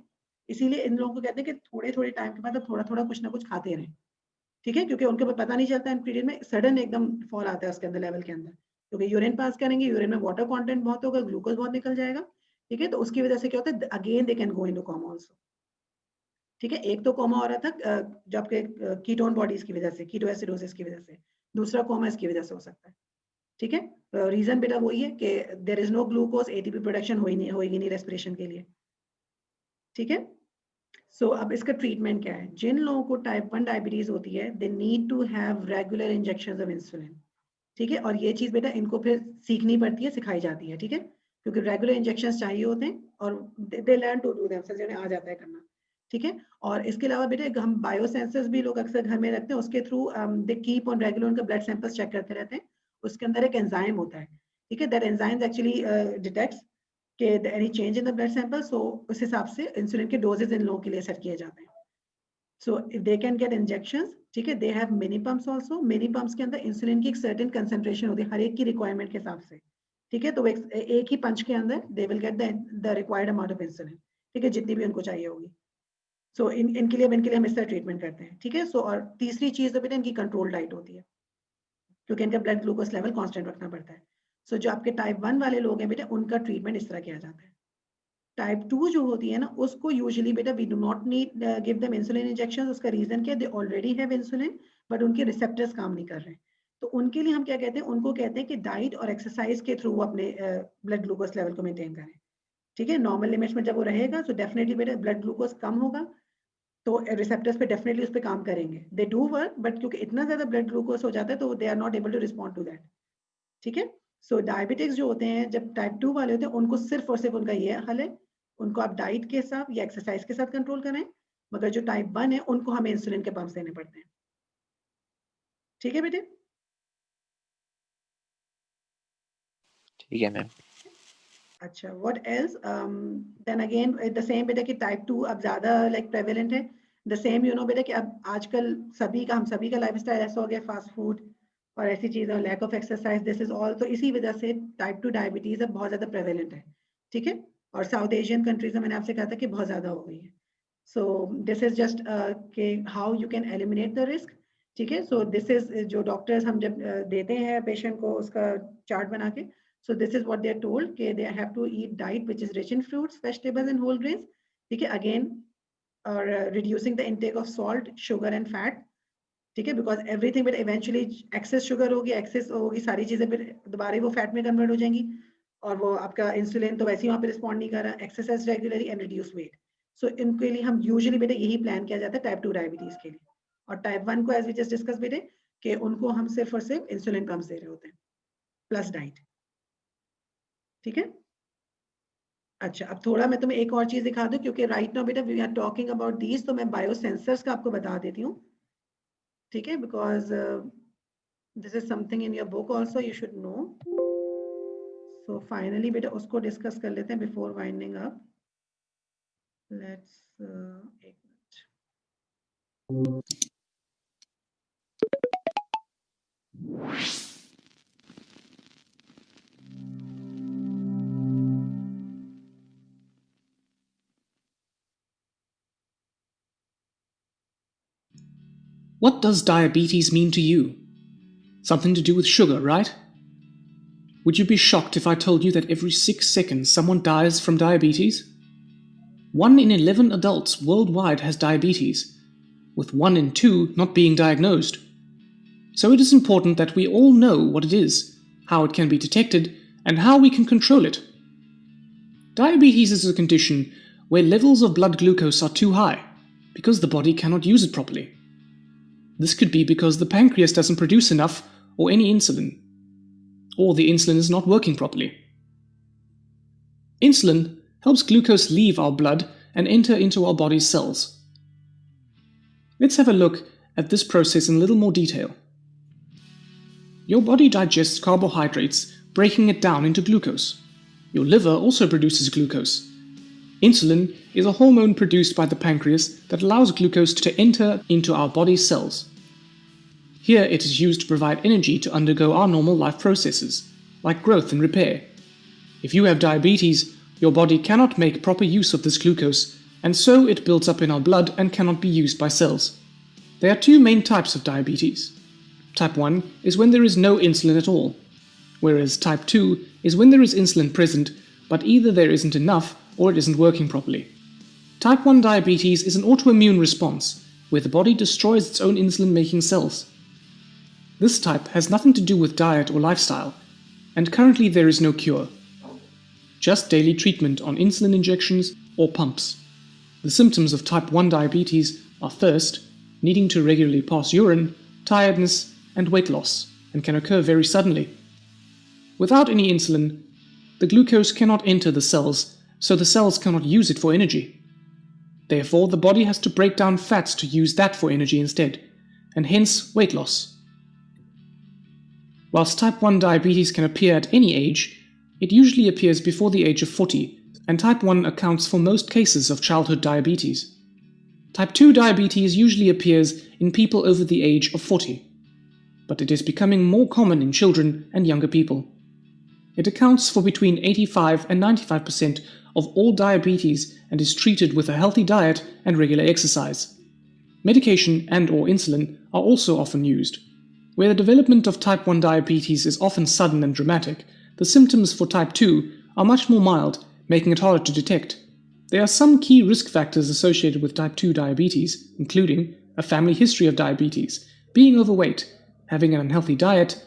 इसीलिए इन लोगों को कहते हैं कि थोड़े थोड़े टाइम के बाद थोड़ा थोड़ा कुछ ना कुछ खाते रहें। ठीक है, क्योंकि उनको पता नहीं चलता इन पीरियड में सडन एकदम फॉल आता है उसके अंदर लेवल के अंदर, क्योंकि यूरिन पास करेंगे, यूरिन में वाटर कंटेंट बहुत होगा, ग्लूकोज बहुत निकल जाएगा। ठीक है, तो उसकी वजह से क्या होता है, again they can go into coma also. ठीक है, एक तो कोमा हो रहा था जो आपके कीटोन बॉडीज की वजह से, कीटो एसिडोसिस की वजह से, दूसरा कोमा इसकी वजह से हो सकता है। ठीक है, रीजन बेटा वही है कि there is no glucose, ATP production होगी नहीं रेस्पिरेशन के लिए। ठीक है, सो अब इसका ट्रीटमेंट क्या है, जिन लोगों को टाइप 1 डायबिटीज होती है they need to have regular injections of insulin. ठीक है, और ये चीज बेटा इनको फिर सीखनी पड़ती है, सिखाई जाती है। ठीक है, क्योंकि रेगुलर इंजेक्शंस चाहिए होते हैं और they learn to do them, जिन्हें आ जाता है करना। ठीक है, और इसके अलावा बेटे हम बायोसेंसर्स भी लोग अक्सर घर में रखते हैं, उसके through they keep on regular उनका ब्लड सैंपल्स चेक करते रहते हैं। उसके अंदर एक एंजाइम होता है। ठीक है, दैट एंजाइम एक्चुअली डिटेक्ट्स कि any change in the blood sample, so उस हिसाब से इंसुलिन के डोजेज इन लोगों के लिए सेट किए जाते हैं। So if they can get injections, ठीक है, they have mini pumps also. Mini pumps के अंदर इंसुलिन की एक सर्टेन कंसंट्रेशन होती है हर एक की रिक्वायरमेंट के हिसाब से। ठीक है, तो एक ही पंच के अंदर they will get the required amount of insulin. ठीक है, जितनी भी उनको चाहिए होगी। सो इनके लिए हम इस तरह ट्रीटमेंट करते हैं। ठीक है, सो और तीसरी चीज तो बेटा इनकी कंट्रोल डाइट होती है, क्योंकि इनका ब्लड ग्लूकोज लेवल कांस्टेंट रखना पड़ता है। सो जो आपके टाइप 1 वाले लोग हैं बेटा, उनका ट्रीटमेंट इस तरह किया जाता है। टाइप 2 जो होती है ना, उसको यूजुअली बेटा we do not need give them insulin injection. उसका रीजन क्या है, they already have insulin but उनके रिसेप्टर्स काम नहीं कर रहे हैं. तो उनके लिए हम क्या कहते हैं, उनको कहते हैं कि डाइट और एक्सरसाइज के थ्रू अपने ब्लड ग्लूकोज लेवल को मेंटेन करें. ठीक है, नॉर्मल लिमिट्स में जब वो रहेगा तो डेफिनेटली बेटा ब्लड ग्लूकोज कम होगा, तो रिसेप्टर्स पे डेफिनेटली उस पर काम करेंगे. दे डू वर्क, बट क्योंकि इतना ज्यादा ब्लड ग्लूकोज हो जाता है तो they are not able to respond to that. ठीक है. सो डायबिटिक्स जो होते हैं, जब टाइप 2 वाले होते हैं, उनको सिर्फ और सिर्फ उनका ये हल है, उनको आप डाइट के साथ या एक्सरसाइज के साथ कंट्रोल करें. मगर जो टाइप 1 है उनको हमें इंसुलिन के पंप देने पड़ते हैं. ठीक है बेटे. ठीक है मैम. अच्छा, what else, then again the same बेटा कि टाइप 2 अब ज्यादा लाइक प्रेवलेंट है. द सेम यू नो बेटा कि अब आजकल हम सभी का लाइफस्टाइल ऐसा हो गया, फास्ट फूड और ऐसी चीजें, lack of exercise, this is all. तो इसी वजह से टाइप 2 डायबिटीज अब बहुत ज्यादा प्रेवलेंट है. ठीक है. और साउथ एशियन कंट्रीज में मैंने आपसे कहा था कि बहुत ज्यादा हो गई है. सो दिस इज जस्ट के how you can eliminate the risk. ठीक है. सो दिस इज जो डॉक्टर्स हम जब देते हैं पेशेंट को उसका चार्ट बना के, so this is what they are told, कि they have to eat diet which is rich in fruits, vegetables and whole grains. ठीक है. again or reducing the intake of salt, sugar and fat. ठीक है. because everything will eventually excess sugar होगी, excess होगी, सारी चीजें फिर दोबारा वो फैट में कन्वर्ट हो जाएंगी, और वो आपका इंसुलिन तो वैसे ही वहां पे रिस्पॉन्ड नहीं कर रहा. Exercise regularly and reduce weight. So इनके लिए हम यूजुअली बेटे यही प्लान किया जाता है टाइप 2 डायबिटीज के लिए. और टाइप 1 को एज वी जस्ट डिस्कस बेटे कि उनको हम सिर्फ और सिर्फ इंसुलिन पंप दे रहे होते हैं प्लस डाइट. ठीक है. अच्छा, अब थोड़ा मैं तुम्हें एक और चीज दिखा दूं, क्योंकि राइट नाउ बेटा we are talking about these, तो मैं बायोसेंसर्स का आपको बता देती हूँ. ठीक है. Because this is something in your book also, you should no. So finally बेटा उसको डिस्कस कर लेते हैं बिफोर वाइंडिंग अप. लेट्स एक minute. What does diabetes mean to you? Something to do with sugar, right? Would you be shocked if I told you that every 6 seconds someone dies from diabetes? 1 in 11 adults worldwide has diabetes, with 1 in 2 not being diagnosed. So it is important that we all know what it is, how it can be detected, and how we can control it. Diabetes is a condition where levels of blood glucose are too high, because the body cannot use it properly. This could be because the pancreas doesn't produce enough or any insulin, or the insulin is not working properly. Insulin helps glucose leave our blood and enter into our body's cells. Let's have a look at this process in a little more detail. Your body digests carbohydrates, breaking it down into glucose. Your liver also produces glucose. Insulin is a hormone produced by the pancreas that allows glucose to enter into our body's cells. Here it is used to provide energy to undergo our normal life processes, like growth and repair. If you have diabetes, your body cannot make proper use of this glucose, and so it builds up in our blood and cannot be used by cells. There are 2 main types of diabetes. Type 1 is when there is no insulin at all, whereas type 2 is when there is insulin present, but either there isn't enough or it isn't working properly. Type 1 diabetes is an autoimmune response, where the body destroys its own insulin-making cells. This type has nothing to do with diet or lifestyle, and currently there is no cure. Just daily treatment on insulin injections or pumps. The symptoms of type 1 diabetes are thirst, needing to regularly pass urine, tiredness, and weight loss, and can occur very suddenly. Without any insulin, the glucose cannot enter the cells, so the cells cannot use it for energy. Therefore, the body has to break down fats to use that for energy instead, and hence weight loss. Whilst type 1 diabetes can appear at any age, it usually appears before the age of 40, and type 1 accounts for most cases of childhood diabetes. Type 2 diabetes usually appears in people over the age of 40, but it is becoming more common in children and younger people. It accounts for between 85 and 95% of all diabetes and is treated with a healthy diet and regular exercise. Medication and/or insulin are also often used. Where the development of type 1 diabetes is often sudden and dramatic, the symptoms for type 2 are much more mild, making it harder to detect. There are some key risk factors associated with type 2 diabetes, including a family history of diabetes, being overweight, having an unhealthy diet,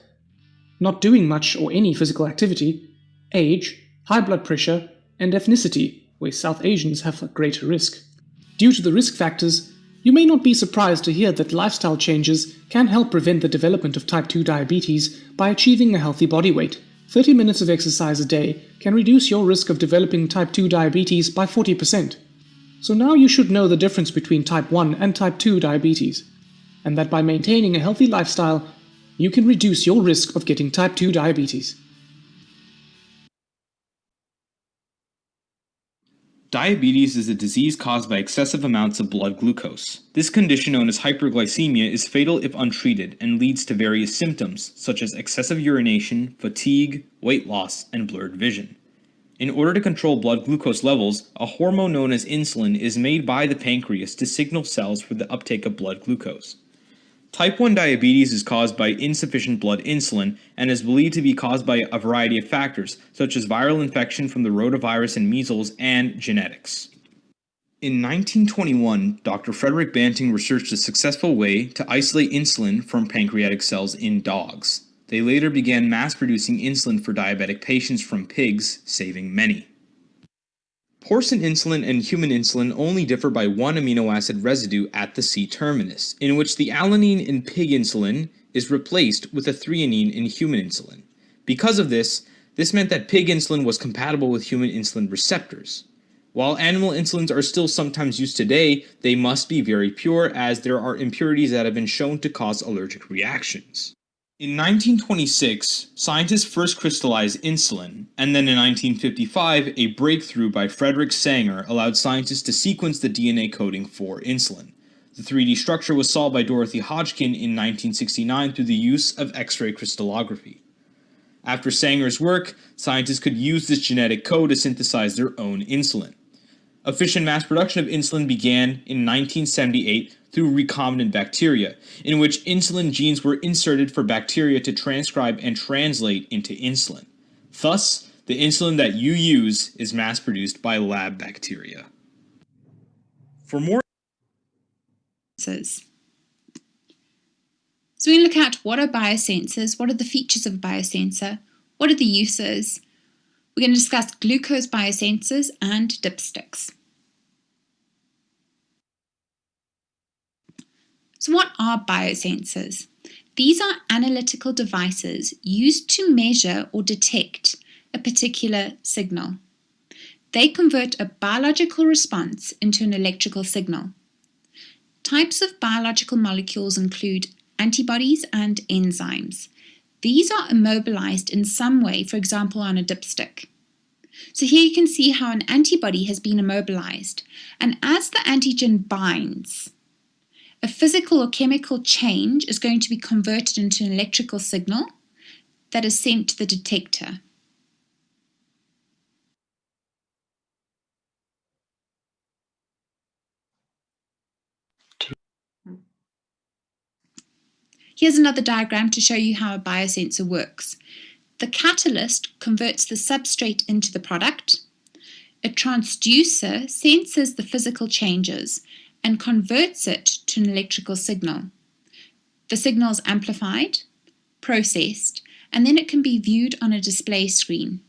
not doing much or any physical activity, age, high blood pressure, and ethnicity, where South Asians have a greater risk. Due to the risk factors, you may not be surprised to hear that lifestyle changes can help prevent the development of type 2 diabetes by achieving a healthy body weight. 30 minutes of exercise a day can reduce your risk of developing type 2 diabetes by 40%. So now you should know the difference between type 1 and type 2 diabetes, and that by maintaining a healthy lifestyle, you can reduce your risk of getting type 2 diabetes. Diabetes is a disease caused by excessive amounts of blood glucose. This condition, known as hyperglycemia, is fatal if untreated and leads to various symptoms, such as excessive urination, fatigue, weight loss, and blurred vision. In order to control blood glucose levels, a hormone known as insulin is made by the pancreas to signal cells for the uptake of blood glucose. Type 1 diabetes is caused by insufficient blood insulin and is believed to be caused by a variety of factors, such as viral infection from the rotavirus and measles and genetics. In 1921, Dr. Frederick Banting researched a successful way to isolate insulin from pancreatic cells in dogs. They later began mass-producing insulin for diabetic patients from pigs, saving many. Porcine insulin and human insulin only differ by one amino acid residue at the C-terminus, in which the alanine in pig insulin is replaced with a threonine in human insulin. Because of this meant that pig insulin was compatible with human insulin receptors. While animal insulins are still sometimes used today, they must be very pure, as there are impurities that have been shown to cause allergic reactions. In 1926, scientists first crystallized insulin, and then in 1955, a breakthrough by Frederick Sanger allowed scientists to sequence the DNA coding for insulin. The 3D structure was solved by Dorothy Hodgkin in 1969 through the use of X-ray crystallography. After Sanger's work, scientists could use this genetic code to synthesize their own insulin. Efficient mass production of insulin began in 1978 through recombinant bacteria, in which insulin genes were inserted for bacteria to transcribe and translate into insulin. Thus, the insulin that you use is mass-produced by lab bacteria. For more, So we look at what are biosensors, what are the features of a biosensor, what are the uses. We're going to discuss glucose biosensors and dipsticks. So what are biosensors? These are analytical devices used to measure or detect a particular signal. They convert a biological response into an electrical signal. Types of biological molecules include antibodies and enzymes. These are immobilized in some way, for example, on a dipstick. So here you can see how an antibody has been immobilized, and as the antigen binds, a physical or chemical change is going to be converted into an electrical signal that is sent to the detector. Here's another diagram to show you how a biosensor works. The catalyst converts the substrate into the product. A transducer senses the physical changes and converts it to an electrical signal. The signal is amplified, processed, and then it can be viewed on a display screen.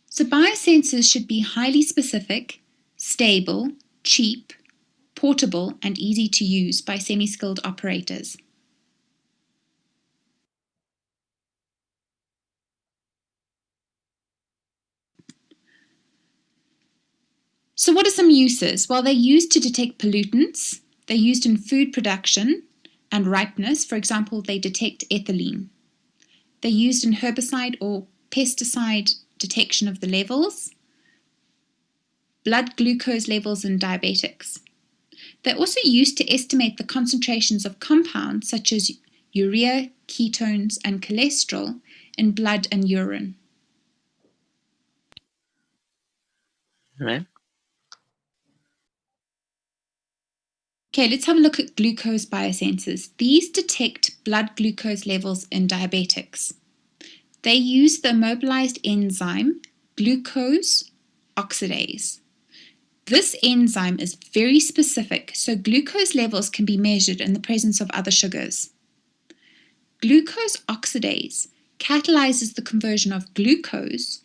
So biosensors should be highly specific, stable, cheap, portable, and easy to use by semi-skilled operators. So what are some uses? Well, they're used to detect pollutants. They're used in food production and ripeness. For example, they detect ethylene. They're used in herbicide or pesticide detection of the levels, blood glucose levels in diabetics. They're also used to estimate the concentrations of compounds such as urea, ketones, and cholesterol in blood and urine. Right? Okay, let's have a look at glucose biosensors. These detect blood glucose levels in diabetics. They use the immobilized enzyme glucose oxidase. This enzyme is very specific, so glucose levels can be measured in the presence of other sugars. Glucose oxidase catalyzes the conversion of glucose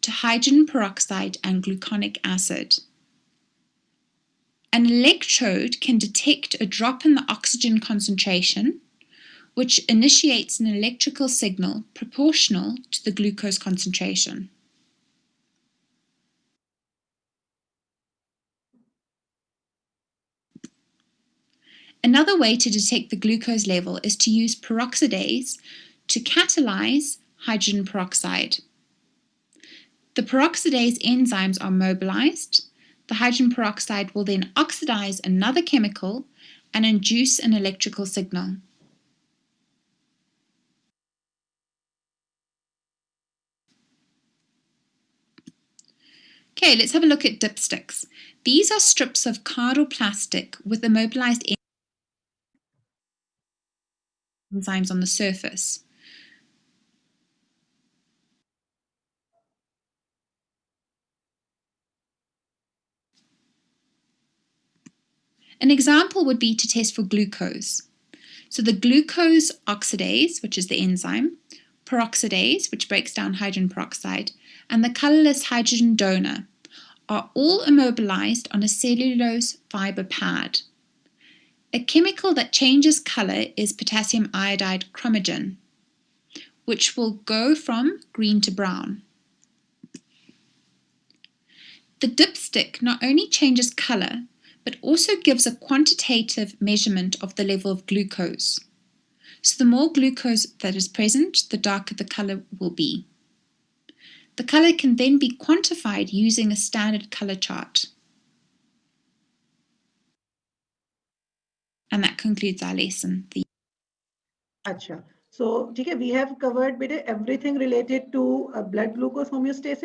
to hydrogen peroxide and gluconic acid. An electrode can detect a drop in the oxygen concentration, which initiates an electrical signal proportional to the glucose concentration. Another way to detect the glucose level is to use peroxidase to catalyze hydrogen peroxide. The peroxidase enzymes are mobilized. The hydrogen peroxide will then oxidize another chemical and induce an electrical signal. Okay, let's have a look at dipsticks. These are strips of card or plastic with immobilized enzymes on the surface. An example would be to test for glucose. So the glucose oxidase, which is the enzyme, peroxidase, which breaks down hydrogen peroxide, and the colorless hydrogen donor are all immobilized on a cellulose fiber pad. A chemical that changes color is potassium iodide chromogen, which will go from green to brown. The dipstick not only changes color, but also gives a quantitative measurement of the level of glucose. So the more glucose that is present, the darker the color will be. The color can then be quantified using a standard color chart. And that concludes our lesson. Acha. So, we have covered everything related to blood glucose homeostasis.